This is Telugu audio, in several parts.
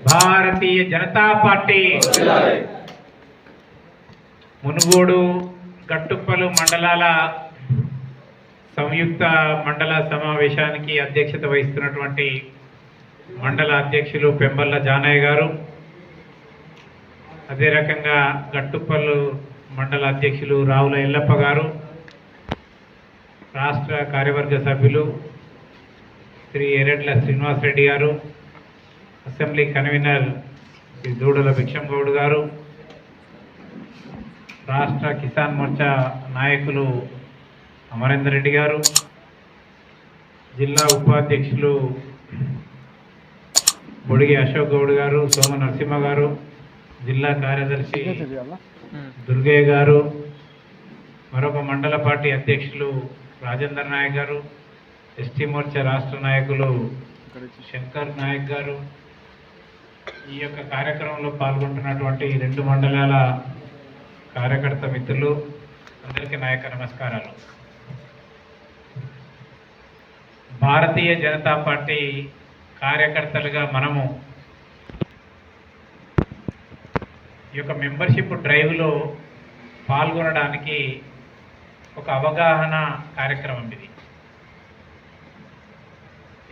భారతీయ జనతా పార్టీ మునుగోడు గట్టుప్పలు మండలాల సంయుక్త మండల సమావేశానికి అధ్యక్షత వహిస్తున్నటువంటి మండల అధ్యక్షులు పెంబల్ల జానయ్య గారు, అదే రకంగా గట్టుప్పలు మండల అధ్యక్షులు రావుల ఎల్లప్ప గారు, రాష్ట్ర కార్యవర్గ సభ్యులు శ్రీ ఎర్రడ్ల శ్రీనివాసరెడ్డి గారు, అసెంబ్లీ కన్వీనర్ శ్రీ దూడల భిక్షం గౌడ్ గారు, రాష్ట్ర కిసాన్ మోర్చా నాయకులు అమరేందర్ రెడ్డి గారు, జిల్లా ఉపాధ్యక్షులు బొడిగి అశోక్ గౌడ్ గారు, సోమ నరసింహ గారు, జిల్లా కార్యదర్శి దుర్గయ్య గారు, మరొక మండల పార్టీ అధ్యక్షులు రాజేందర్ నాయక్ గారు, ఎస్టీ మోర్చా రాష్ట్ర నాయకులు శంకర్ నాయక్ గారు, ఈ యొక్క కార్యక్రమంలో పాల్గొంటున్నటువంటి రెండు మండలాల కార్యకర్త మిత్రులు అందరికీ నా యొక్క నమస్కారాలు. భారతీయ జనతా పార్టీ కార్యకర్తలుగా మనము ఈ యొక్క మెంబర్షిప్ డ్రైవ్లో పాల్గొనడానికి ఒక అవగాహన కార్యక్రమం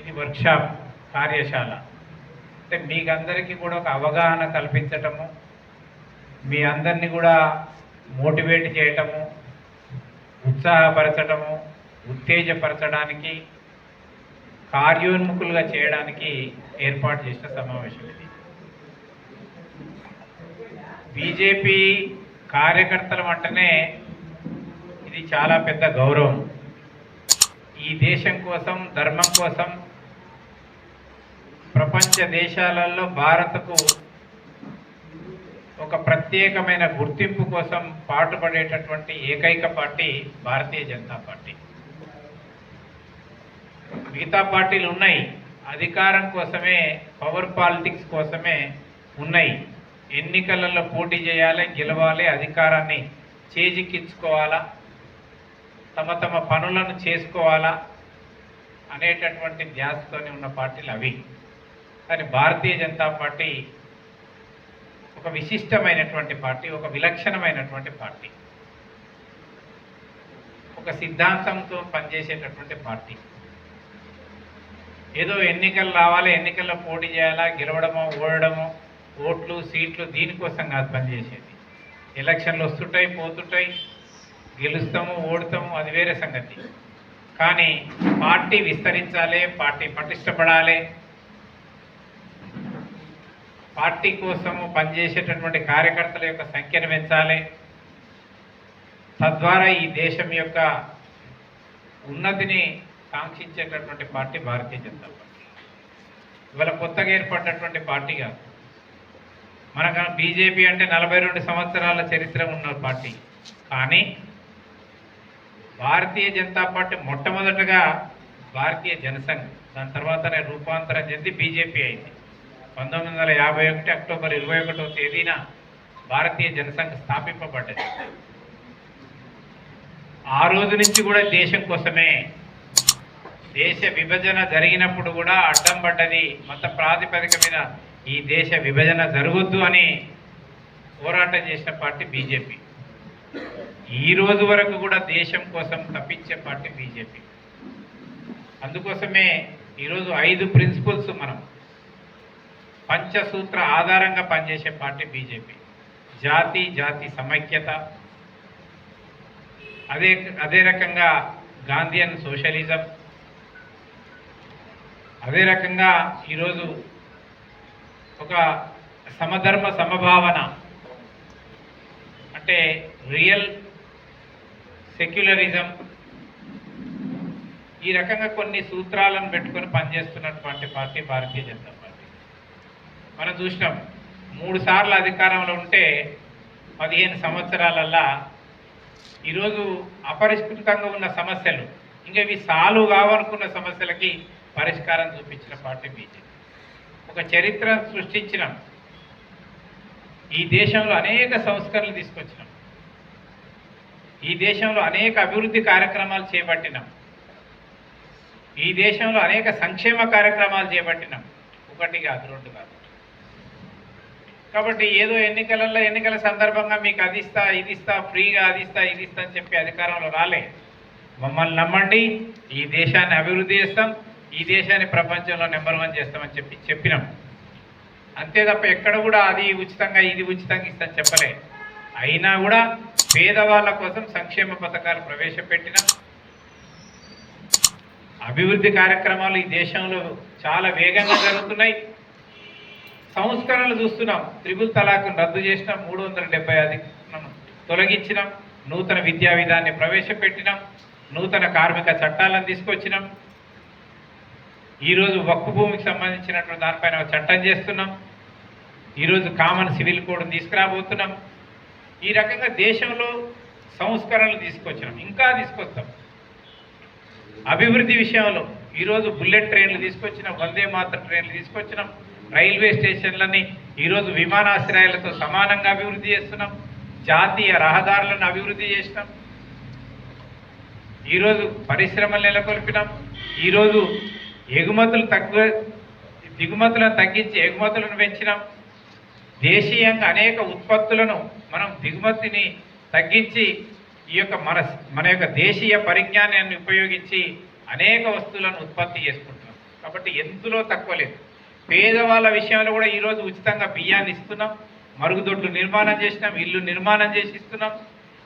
ఇది వర్క్షాప్ కార్యశాల. అంటే మీకందరికీ కూడా ఒక అవగాహన కల్పించటము, మీ అందరినీ కూడా మోటివేట్ చేయటము, ఉత్సాహపరచటము, ఉత్తేజపరచడానికి, కార్యోన్ముఖులుగా చేయడానికి ఏర్పాటు చేసిన సమావేశం ఇది. బీజేపీ కార్యకర్తల అంటేనే ఇది చాలా పెద్ద గౌరవం. ఈ దేశం కోసం, ధర్మం కోసం ప్రపంచ దేశాలలో భారత్కు ఒక ప్రత్యేకమైన గుర్తింపు కోసం పాటుపడేటటువంటి ఏకైక పార్టీ భారతీయ జనతా పార్టీ. మిగతా పార్టీలు ఉన్నాయి, అధికారం కోసమే, పవర్ పాలిటిక్స్ కోసమే ఉన్నాయి. ఎన్నికలలో పోటీ చేయాలి, గెలవాలి, అధికారాన్ని చేజిక్కించుకోవాలా, తమ తమ పనులను చేసుకోవాలా అనేటటువంటి ధ్యాసతోనే ఉన్న పార్టీలు అవి. కానీ భారతీయ జనతా పార్టీ ఒక విశిష్టమైనటువంటి పార్టీ, ఒక విలక్షణమైనటువంటి పార్టీ, ఒక సిద్ధాంతంతో పనిచేసేటటువంటి పార్టీ. ఏదో ఎన్నికలు రావాలి, ఎన్నికల్లో పోటీ చేయాలా, గెలవడమో ఓడడమో, ఓట్లు సీట్లు దీనికోసం కాదు పనిచేసేది. ఎలక్షన్లు వస్తుంటాయి, పోతుంటాయి, గెలుస్తాము, ఓడుతాము, అది వేరే సంగతి. కానీ పార్టీ విస్తరించాలి, పార్టీ పటిష్టపడాలి, పార్టీ కోసము పనిచేసేటటువంటి కార్యకర్తల యొక్క సంఖ్యను పెంచాలి, తద్వారా ఈ దేశం యొక్క ఉన్నతిని కాంక్షించేటటువంటి పార్టీ భారతీయ జనతా పార్టీ. ఇవాళ కొత్తగా ఏర్పడినటువంటి పార్టీ కాదు. మనకు బీజేపీ అంటే 42 సంవత్సరాల చరిత్ర ఉన్న పార్టీ. కానీ భారతీయ జనతా పార్టీ మొట్టమొదటగా భారతీయ జనసంఘ్, దాని తర్వాతనే రూపాంతరం చెంది బీజేపీ అయింది. 1951 అక్టోబర్ 21వ తేదీన భారతీయ జనసంఘ్ స్థాపింపబడ్డది. ఆ రోజు నుంచి కూడా దేశం కోసమే, దేశ విభజన జరిగినప్పుడు కూడా అడ్డం పడ్డది. మత ప్రాతిపదిక మీద ఈ దేశ విభజన జరగొద్దు అని పోరాటం చేసిన పార్టీ బీజేపీ. ఈ రోజు వరకు కూడా దేశం కోసం తప్పించే పార్టీ బీజేపీ. అందుకోసమే ఈరోజు 5 ప్రిన్సిపల్స్, మనం పంచసూత్ర ఆధారంగా పనిచేసే పార్టీ బీజేపీ. జాతి సమైక్యత, అదే రకంగా గాంధీయన్ సోషలిజం, అదే రకంగా ఈరోజు ఒక సమధర్మ సమభావన, అంటే రియల్ సెక్యులరిజం. ఈ రకంగా కొన్ని సూత్రాలను పెట్టుకొని పనిచేస్తున్నటువంటి పార్టీ భారతీయ జనతా పార్టీ. మనం చూసినాం, 3 సార్లు అధికారంలో ఉంటే 15 సంవత్సరాలల్లా ఈరోజు అపరిష్కృతంగా ఉన్న సమస్యలు, ఇంకా ఇవి సాల్వ్ కావనుకున్న సమస్యలకి పరిష్కారం చూపించిన పార్టీ బీజేపీ. ఒక చరిత్ర సృష్టించినాం. ఈ దేశంలో అనేక సంస్కరణలు తీసుకొచ్చినాం. ఈ దేశంలో అనేక అభివృద్ధి కార్యక్రమాలు చేపట్టినాం. ఈ దేశంలో అనేక సంక్షేమ కార్యక్రమాలు చేపట్టినాం. ఒకటి కాదు, రెండు కాదు. కాబట్టి ఏదో ఎన్నికల సందర్భంగా మీకు అది ఇస్తా ఇది ఇస్తా ఫ్రీగా అది ఇస్తా ఇది ఇస్తా అని చెప్పి అధికారంలో రాలే. మమ్మల్ని నమ్మండి, ఈ దేశాన్ని అభివృద్ధి చేస్తాం, ఈ దేశాన్ని ప్రపంచంలో నెంబర్ 1 చేస్తామని చెప్పినాం. అంతే తప్ప ఎక్కడ కూడా అది ఉచితంగా ఇది ఉచితంగా ఇస్తామని చెప్పలే. అయినా కూడా పేదవాళ్ళ కోసం సంక్షేమ పథకాలు ప్రవేశపెట్టినాం. అభివృద్ధి కార్యక్రమాలు ఈ దేశంలో చాలా వేగంగా జరుగుతున్నాయి. సంస్కరణలు చూస్తున్నాం. త్రిపుల్ తలాక్ను రద్దు చేసినాం, 370 తొలగించినాం, నూతన విద్యా విధాన్ని ప్రవేశపెట్టినాం, నూతన కార్మిక చట్టాలను తీసుకొచ్చినాం. ఈరోజు వక్ఫ్ భూమికి సంబంధించినటువంటి దానిపైన ఒక చట్టం చేస్తున్నాం. ఈరోజు కామన్ సివిల్ కోడ్ని తీసుకురాబోతున్నాం. ఈ రకంగా దేశంలో సంస్కరణలు తీసుకొచ్చినాం, ఇంకా తీసుకొస్తాం. అభివృద్ధి విషయంలో ఈరోజు బుల్లెట్ ట్రైన్లు తీసుకొచ్చినాం, వందే మాతర ట్రైన్లు తీసుకొచ్చినాం, రైల్వే స్టేషన్లని ఈరోజు విమానాశ్రయాలతో సమానంగా అభివృద్ధి చేస్తున్నాం, జాతీయ రహదారులను అభివృద్ధి చేసినాం, ఈరోజు పరిశ్రమలు నెలకొల్పినాం, ఈరోజు దిగుమతులను తగ్గించి ఎగుమతులను పెంచినాం. దేశీయంగా అనేక ఉత్పత్తులను మనం దిగుమతిని తగ్గించి ఈ యొక్క మన యొక్క దేశీయ పరిజ్ఞానాన్ని ఉపయోగించి అనేక వస్తువులను ఉత్పత్తి చేసుకుంటున్నాం. కాబట్టి ఎందులో తక్కువ లేదు. పేదవాళ్ళ విషయంలో కూడా ఈరోజు ఉచితంగా బియ్యాన్ని ఇస్తున్నాం, మరుగుదొడ్లు నిర్మాణం చేసినాం, ఇల్లు నిర్మాణం చేసి ఇస్తున్నాం,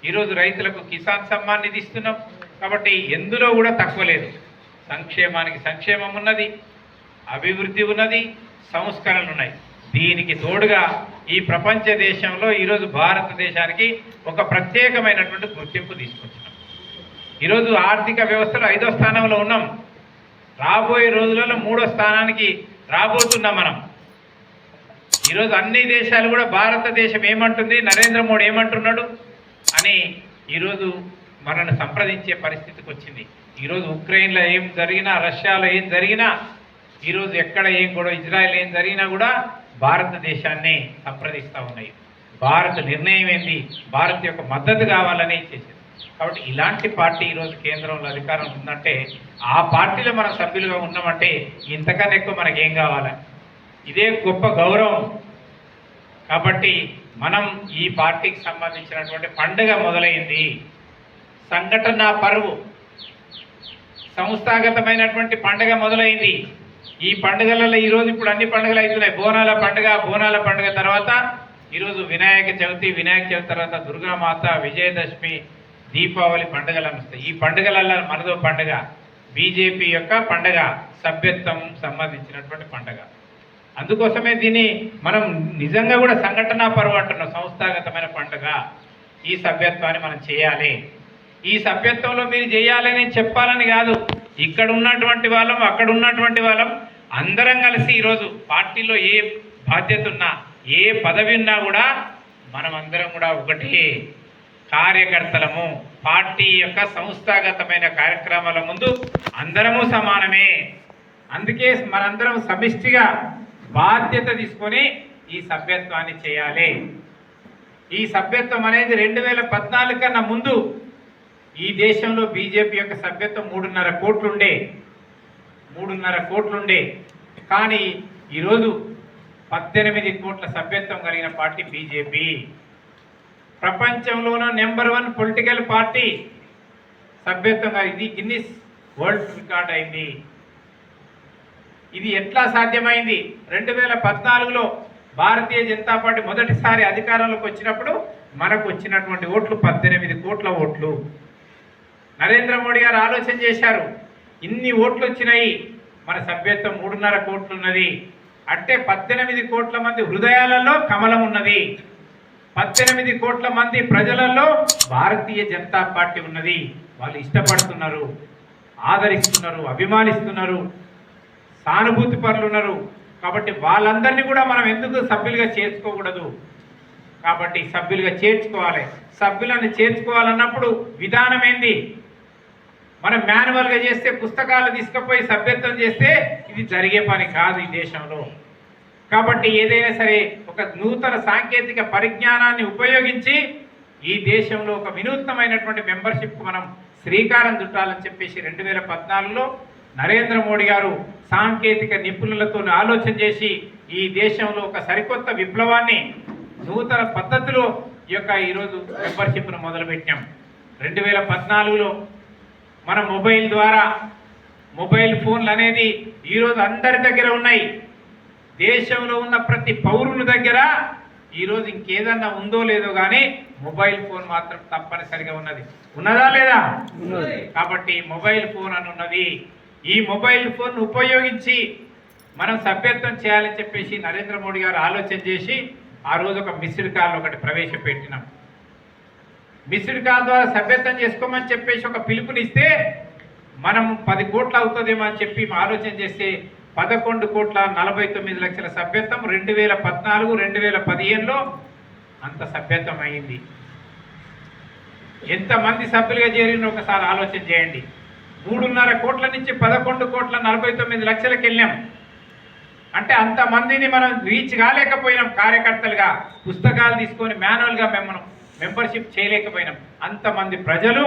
ఈరోజు రైతులకు కిసాన్ సమ్మాన్ నిధి ఇస్తున్నాం. కాబట్టి ఎందులో కూడా తక్కువ లేదు. సంక్షేమానికి సంక్షేమం ఉన్నది, అభివృద్ధి ఉన్నది, సంస్కరణలు ఉన్నాయి. దీనికి తోడుగా ఈ ప్రపంచ దేశంలో ఈరోజు భారతదేశానికి ఒక ప్రత్యేకమైనటువంటి గుర్తింపు తీసుకొచ్చినాం. ఈరోజు ఆర్థిక వ్యవస్థలో 5వ స్థానంలో ఉన్నాం. రాబోయే రోజులలో 3వ స్థానానికి రాబోతున్నాం మనం. ఈరోజు అన్ని దేశాలు కూడా భారతదేశం ఏమంటుంది, నరేంద్ర మోడీ ఏమంటున్నాడు అని ఈరోజు మనల్ని సంప్రదించే పరిస్థితికి వచ్చింది. ఈరోజు ఉక్రెయిన్లో ఏం జరిగినా, రష్యాలో ఏం జరిగినా, ఈరోజు ఎక్కడ ఏం కూడా ఇజ్రాయెల్ ఏం జరిగినా కూడా భారతదేశాన్ని సంప్రదిస్తూ ఉన్నాయి. భారత్ నిర్ణయం ఏంది, భారత్ యొక్క మద్దతు కావాలని చేసింది. కాబట్టి ఇలాంటి పార్టీ ఈరోజు కేంద్రంలో అధికారం ఉందంటే, ఆ పార్టీలో మన సభ్యులుగా ఉన్నామంటే ఇంతకన్నా ఎక్కువ మనకేం కావాలి? ఇదే గొప్ప గౌరవం. కాబట్టి మనం ఈ పార్టీకి సంబంధించినటువంటి పండుగ మొదలైంది. సంఘటన పరువు, సంస్థాగతమైనటువంటి పండుగ మొదలైంది. ఈ పండుగలలో ఈరోజు ఇప్పుడు అన్ని పండుగలు అవుతున్నాయి. బోనాల పండుగ తర్వాత ఈరోజు వినాయక చవితి తర్వాత దుర్గామాత, విజయదశమి, దీపావళి పండుగలు వస్తాయి. ఈ పండుగలలో మనదో పండుగ బీజేపీ యొక్క పండుగ, సభ్యత్వం సంబంధించినటువంటి పండుగ. అందుకోసమే దీన్ని మనం నిజంగా కూడా సంఘటనా పరువు అంటున్నాం. సంస్థాగతమైన పండుగ. ఈ సభ్యత్వాన్ని మనం చేయాలి. ఈ సభ్యత్వంలో మీరు చేయాలని చెప్పాలని కాదు, ఇక్కడ ఉన్నటువంటి వాళ్ళం అక్కడ ఉన్నటువంటి వాళ్ళం అందరం కలిసి ఈరోజు పార్టీలో ఏ బాధ్యత ఉన్నా, ఏ పదవి ఉన్నా కూడా మనం అందరం కూడా ఒకటే కార్యకర్తలము. పార్టీ యొక్క సంస్థాగతమైన కార్యక్రమాల ముందు అందరము సమానమే. అందుకే మనందరం సమిష్టిగా బాధ్యత తీసుకొని ఈ సభ్యత్వాన్ని చేయాలి. ఈ సభ్యత్వం అనేది 2014 కన్నా ముందు ఈ దేశంలో బీజేపీ యొక్క సభ్యత్వం 3.5 కోట్లుండే. కానీ ఈరోజు 18 కోట్ల సభ్యత్వం కలిగిన పార్టీ బీజేపీ. ప్రపంచంలోనూ నెంబర్ 1 పొలిటికల్ పార్టీ సభ్యత్వంగా ఇది గిన్నిస్ వరల్డ్ రికార్డ్ అయింది. ఇది ఎట్లా సాధ్యమైంది? 2014లో భారతీయ జనతా పార్టీ మొదటిసారి అధికారంలోకి వచ్చినప్పుడు మనకు వచ్చినటువంటి ఓట్లు 18 కోట్ల ఓట్లు. నరేంద్ర మోడీ గారు ఆలోచన చేశారు, ఇన్ని ఓట్లు వచ్చినాయి, మన సభ్యత్వం 3.5 కోట్లు ఉన్నది అంటే 18 కోట్ల మంది హృదయాలలో కమలం ఉన్నది, 18 కోట్ల మంది ప్రజలలో భారతీయ జనతా పార్టీ ఉన్నది. వాళ్ళు ఇష్టపడుతున్నారు, ఆదరిస్తున్నారు, అభిమానిస్తున్నారు, సానుభూతి పరులు ఉన్నారు. కాబట్టి వాళ్ళందరినీ కూడా మనం ఎందుకు సభ్యులుగా చేర్చుకోకూడదు? కాబట్టి సభ్యులుగా చేర్చుకోవాలి. సభ్యులను చేర్చుకోవాలన్నప్పుడు విధానం ఏంది? మనం మాన్యువల్గా చేస్తే, పుస్తకాలు తీసుకుపోయి సభ్యత్వం చేస్తే ఇది జరిగే పని కాదు ఈ దేశంలో. కాబట్టి ఏదైనా సరే ఒక నూతన సాంకేతిక పరిజ్ఞానాన్ని ఉపయోగించి ఈ దేశంలో ఒక వినూత్నమైనటువంటి మెంబర్షిప్కు మనం శ్రీకారం చుట్టాలని చెప్పేసి 2014లో నరేంద్ర మోడీ గారు సాంకేతిక నిపుణులతో ఆలోచన చేసి ఈ దేశంలో ఒక సరికొత్త విప్లవాన్ని నూతన పద్ధతిలో ఈ యొక్క ఈరోజు మెంబర్షిప్ను మొదలుపెట్టాం. 2014లో మన మొబైల్ ద్వారా మొబైల్ ఫోన్లు అనేది ఈరోజు అందరి దగ్గర ఉన్నాయి. దేశంలో ఉన్న ప్రతి పౌరుని దగ్గర ఈరోజు ఇంకేదన్నా ఉందో లేదో కానీ మొబైల్ ఫోన్ మాత్రం తప్పనిసరిగా ఉన్నదా లేదా? కాబట్టి మొబైల్ ఫోన్ అని ఉన్నది. ఈ మొబైల్ ఫోన్ ఉపయోగించి మనం సభ్యత్వం చేయాలని చెప్పేసి నరేంద్ర మోడీ గారు ఆలోచన చేసి ఆ రోజు ఒక మిస్డ్ కాల్ ఒకటి ప్రవేశపెట్టినాం. మిస్డ్ కాల్ ద్వారా సభ్యత్వం చేసుకోమని చెప్పేసి ఒక పిలుపునిస్తే మనం 10 కోట్లు అవుతుందేమో అని చెప్పి ఆలోచన చేస్తే 11,49,00,000 సభ్యత్వం 2014, 2015లో అంత సభ్యత్వం అయింది. ఎంతమంది సభ్యులుగా చేరిన ఒకసారి ఆలోచన చేయండి. 3.5 కోట్ల నుంచి 11,49,00,000కి వెళ్ళాం. అంటే అంతమందిని మనం రీచ్ కాలేకపోయినాం. కార్యకర్తలుగా పుస్తకాలు తీసుకొని మాన్యువల్గా మనం మెంబర్షిప్ చేయలేకపోయినాం. అంతమంది ప్రజలు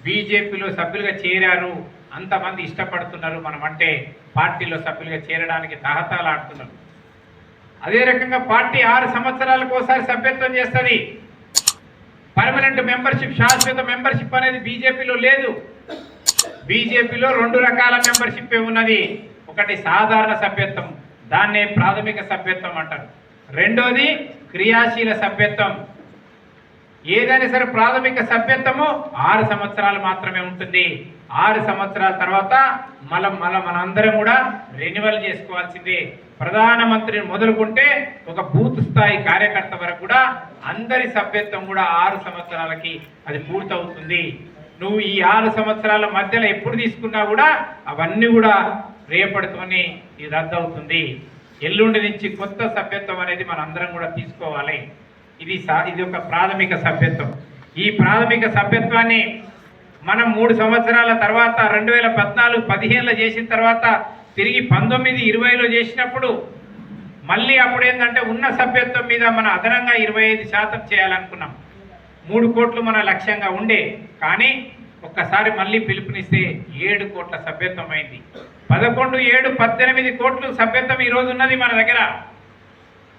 బీజేపీలో సభ్యులుగా చేరారు. అంతమంది ఇష్టపడుతున్నారు మనం అంటే పార్టీలో సభ్యులుగా చేరడానికి తహతాలు ఆడుతున్నారు. అదే రకంగా పార్టీ 6 సంవత్సరాలకు ఒకసారి సభ్యత్వం చేస్తుంది. పర్మనెంట్ మెంబర్షిప్, శాశ్వత మెంబర్షిప్ అనేది బీజేపీలో లేదు. బీజేపీలో 2 రకాల మెంబర్షిప్ ఉన్నది. ఒకటి సాధారణ సభ్యత్వం, దాన్నే ప్రాథమిక సభ్యత్వం అంటారు. రెండోది క్రియాశీల సభ్యత్వం. ఏదైనా సరే ప్రాథమిక సభ్యత్వము 6 సంవత్సరాలు మాత్రమే ఉంటుంది. 6 సంవత్సరాల తర్వాత మనందరం కూడా రెన్యువల్ చేసుకోవాల్సిందే. ప్రధానమంత్రిని మొదలుకుంటే ఒక బూత్ స్థాయి కార్యకర్త వరకు కూడా అందరి సభ్యత్వం కూడా 6 సంవత్సరాలకి అది పూర్తవుతుంది. నువ్వు ఈ 6 సంవత్సరాల మధ్యలో ఎప్పుడు తీసుకున్నా కూడా అవన్నీ కూడా రేపటితోనే ఇది రద్దు అవుతుంది. ఎల్లుండి నుంచి కొత్త సభ్యత్వం అనేది మనందరం కూడా తీసుకోవాలి. ఇది ఒక ప్రాథమిక సభ్యత్వం. ఈ ప్రాథమిక సభ్యత్వాన్ని మనం 3 సంవత్సరాల తర్వాత 2014-15లో చేసిన తర్వాత తిరిగి 19-20లో చేసినప్పుడు మళ్ళీ అప్పుడు ఏంటంటే ఉన్న సభ్యత్వం మీద మన అదనంగా 25% చేయాలనుకున్నాం. 3 కోట్లు మన లక్ష్యంగా ఉండే. కానీ ఒక్కసారి మళ్ళీ పిలుపునిస్తే 7 కోట్ల సభ్యత్వం అయింది. 11, 7, 18 కోట్లు సభ్యత్వం ఈరోజు ఉన్నది మన దగ్గర.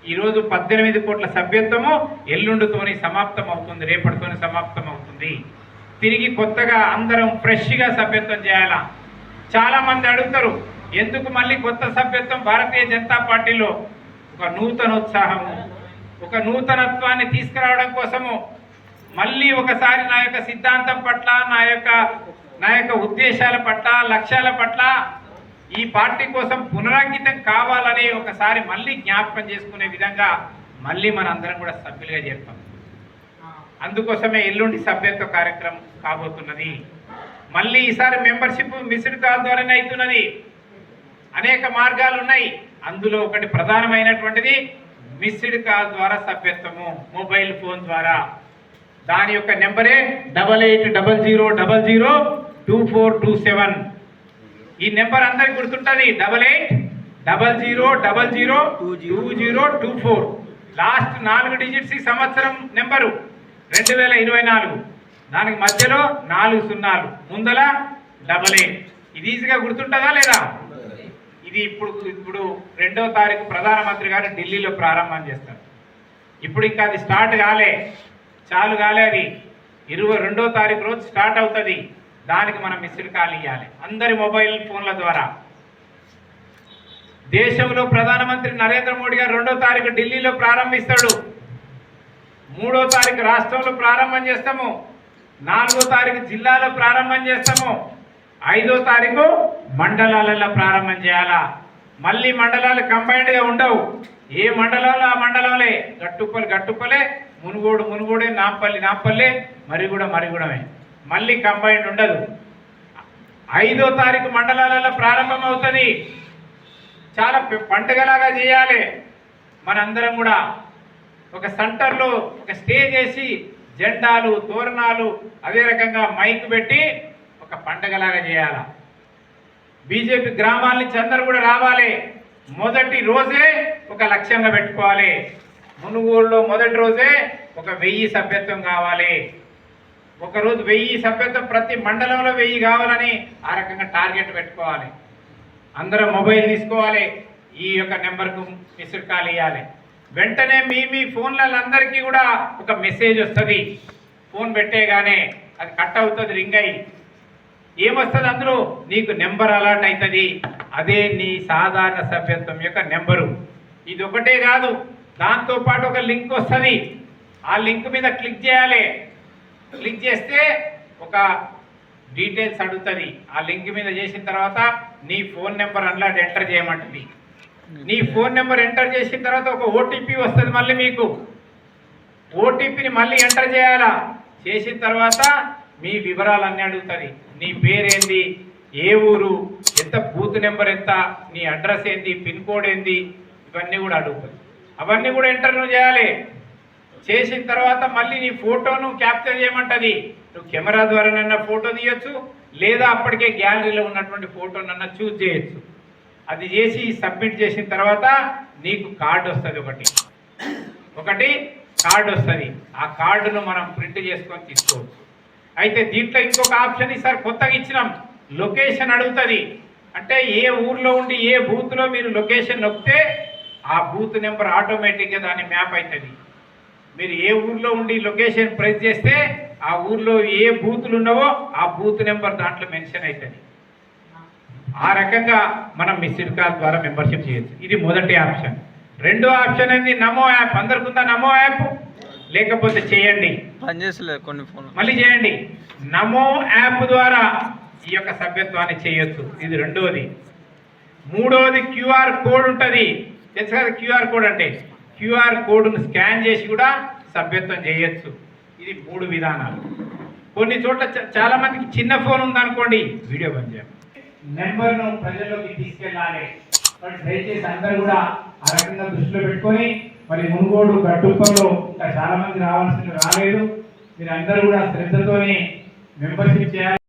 ఈరోజు 18 కోట్ల సభ్యత్వము ఎల్లుండితోని సమాప్తం అవుతుంది, రేపటితోని సమాప్తం అవుతుంది. తిరిగి కొత్తగా అందరం ఫ్రెష్గా సభ్యత్వం చేయాలా? చాలామంది అడుగుతారు, ఎందుకు మళ్ళీ కొత్త సభ్యత్వం? భారతీయ జనతా పార్టీలో ఒక నూతనోత్సాహము, ఒక నూతనత్వాన్ని తీసుకురావడం కోసము మళ్ళీ ఒకసారి నా యొక్క సిద్ధాంతం పట్ల, నా యొక్క ఉద్దేశాల పట్ల, లక్ష్యాల పట్ల ఈ పార్టీ కోసం పునరంకితం కావాలని ఒకసారి మళ్ళీ జ్ఞాపకం చేసుకునే విధంగా మళ్ళీ మన అందరం కూడా సభ్యులుగా చేస్తాం. అందుకోసమే ఎల్లుండి సభ్యత్వ కార్యక్రమం కాబోతున్నది. మళ్ళీ ఈసారి మెంబర్షిప్ మిస్డ్ కాల్ ద్వారానే అవుతున్నది. అనేక మార్గాలు ఉన్నాయి. అందులో ఒకటి ప్రధానమైనటువంటిది మిస్డ్ కాల్ ద్వారా సభ్యత్వము, మొబైల్ ఫోన్ ద్వారా. దాని యొక్క నెంబరే 8800002427. ఈ నెంబర్ అందరికి గుర్తుంటుంది. 8800002024. లాస్ట్ 4 డిజిట్స్ ఈ సంవత్సరం నెంబరు 2024. దానికి మధ్యలో 4 సున్నాలు, ముందల 88. ఇది ఈజీగా గుర్తుంటుందా లేదా? ఇది ఇప్పుడు 2వ తారీఖు ప్రధానమంత్రి గారు ఢిల్లీలో ప్రారంభం చేస్తారు. ఇప్పుడు ఇంకా అది స్టార్ట్ కాలే, చాలు కాలే. అది 22వ తారీఖు రోజు స్టార్ట్ అవుతుంది. దానికి మనం మిస్డ్ కాల్ ఇవ్వాలి అందరి మొబైల్ ఫోన్ల ద్వారా. దేశంలో ప్రధానమంత్రి నరేంద్ర మోడీ గారు 2వ తారీఖు ఢిల్లీలో ప్రారంభిస్తాడు. 3వ తారీఖు రాష్ట్రంలో ప్రారంభం చేస్తాము. 4వ తారీఖు జిల్లాలో ప్రారంభం చేస్తాము. 5వ తారీఖు మండలాలలో ప్రారంభం చేయాలా? మళ్ళీ మండలాలు కంబైన్డ్గా ఉండవు. ఏ మండలంలో ఆ మండలంలే, గట్టుపల్లే, మునుగోడే, నాంపల్లె, మరిగూడమే. మళ్ళీ కంబైన్డ్ ఉండదు. 5వ తారీఖు మండలాలలో ప్రారంభం అవుతుంది. చాలా పండుగలాగా చేయాలి. మనందరం కూడా ఒక సెంటర్లో ఒక స్టేజ్ వేసి జెండాలు, తోరణాలు, అదే రకంగా మైక్ పెట్టి ఒక పండుగలాగా చేయాలి. బీజేపీ గ్రామాల నుంచి అందరూ కూడా రావాలి. మొదటి రోజే ఒక లక్ష్యంగా పెట్టుకోవాలి. మునుగోడులో మొదటి రోజే ఒక 1000 సభ్యత్వం కావాలి. ఒకరోజు 1000 సభ్యత్వం, ప్రతి మండలంలో 1000 కావాలని ఆ రకంగా టార్గెట్ పెట్టుకోవాలి. అందరం మొబైల్ తీసుకోవాలి. ఈ యొక్క నెంబర్కు మిస్డ్ కాల్ ఇవ్వాలి. వెంటనే మీ ఫోన్లందరికీ కూడా ఒక మెసేజ్ వస్తుంది. ఫోన్ పెట్టేగానే అది కట్ అవుతుంది, రింగ్ అయ్యి ఏమొస్తుంది అందులో నీకు నెంబర్ అలర్ట్ అవుతుంది. అదే నీ సాధారణ సభ్యత్వం యొక్క నెంబరు. ఇది ఒకటే కాదు, దాంతోపాటు ఒక లింక్ వస్తుంది. ఆ లింక్ మీద క్లిక్ చేయాలి. క్లిక్ చేస్తే ఒక డీటెయిల్స్ అడుగుతుంది. ఆ లింక్ మీద చేసిన తర్వాత నీ ఫోన్ నెంబర్ అందులో ఎంటర్ చేయమంటుంది. నీ ఫోన్ నెంబర్ ఎంటర్ చేసిన తర్వాత ఒక ఓటీపీ వస్తుంది. మళ్ళీ మీకు ఓటీపీని మళ్ళీ ఎంటర్ చేయాలా. చేసిన తర్వాత మీ వివరాలన్నీ అడుగుతుంది. నీ పేరేంది, ఏ ఊరు, ఎంత బూత్ నెంబర్ ఎంత, నీ అడ్రస్ ఏంది, పిన్ కోడ్ ఏంది, ఇవన్నీ కూడా అడుగుతుంది. అవన్నీ కూడా ఎంటర్ చేయాలి. చేసిన తర్వాత మళ్ళీ నీ ఫోటోను క్యాప్చర్ చేయమంటుంది. నువ్వు కెమెరా ద్వారానన్నా ఫోటో తీయచ్చు, లేదా అప్పటికే గ్యాలరీలో ఉన్నటువంటి ఫోటోనన్నా చూస్ చేయొచ్చు. అది చేసి సబ్మిట్ చేసిన తర్వాత నీకు కార్డు వస్తుంది. ఒకటి కార్డు వస్తుంది. ఆ కార్డును మనం ప్రింట్ చేసుకొని తీసుకోవచ్చు. అయితే దీంట్లో ఇంకొక ఆప్షన్ ఈసారి కొత్తగా ఇచ్చినాం. లొకేషన్ అడుగుతుంది. అంటే ఏ ఊర్లో ఉండి ఏ బూత్లో మీరు లొకేషన్ నొక్కితే ఆ బూత్ నెంబర్ ఆటోమేటిక్గా దాన్ని మ్యాప్ అవుతుంది. మీరు ఏ ఊర్లో ఉండి లొకేషన్ ప్రెస్ చేస్తే ఆ ఊర్లో ఏ బూతులు ఉన్నావో ఆ బూత్ నెంబర్ దాంట్లో మెన్షన్ అవుతుంది. ఆ రకంగా మనం మిస్డ్ కాల్ ద్వారా మెంబర్షిప్ చేయొచ్చు. ఇది మొదటి ఆప్షన్. రెండో ఆప్షన్ ఏంది, నమో యాప్. అందరికి ఉందా నమో యాప్? లేకపోతే చేయండి, మళ్ళీ చేయండి. నమో యాప్ ద్వారా ఈ యొక్క సభ్యత్వాన్ని చేయొచ్చు. ఇది రెండోది. మూడోది క్యూఆర్ కోడ్ ఉంటుంది. తెలుసు కదా క్యూఆర్ కోడ్ అంటే? క్యూఆర్ కోడ్ను స్కాన్ చేసి కూడా సభ్యత్వం చేయొచ్చు. ఇది 3 విధానాలు. కొన్ని చోట్ల చాలా మందికి చిన్న ఫోన్ ఉందనుకోండి, వీడియో బంద్ చేయాలి, నెంబర్ను ప్రజల్లోకి తీసుకెళ్ళాలి. దయచేసి అందరూ కూడా ఆ రకంగా దృష్టిలో పెట్టుకొని, మరి మునుగోడు గట్టుప్పలో ఇంకా చాలా మంది రావాల్సింది రాలేదు. మీరు అందరూ కూడా శ్రద్ధతోనే మెంబర్షిప్ చేయాలి.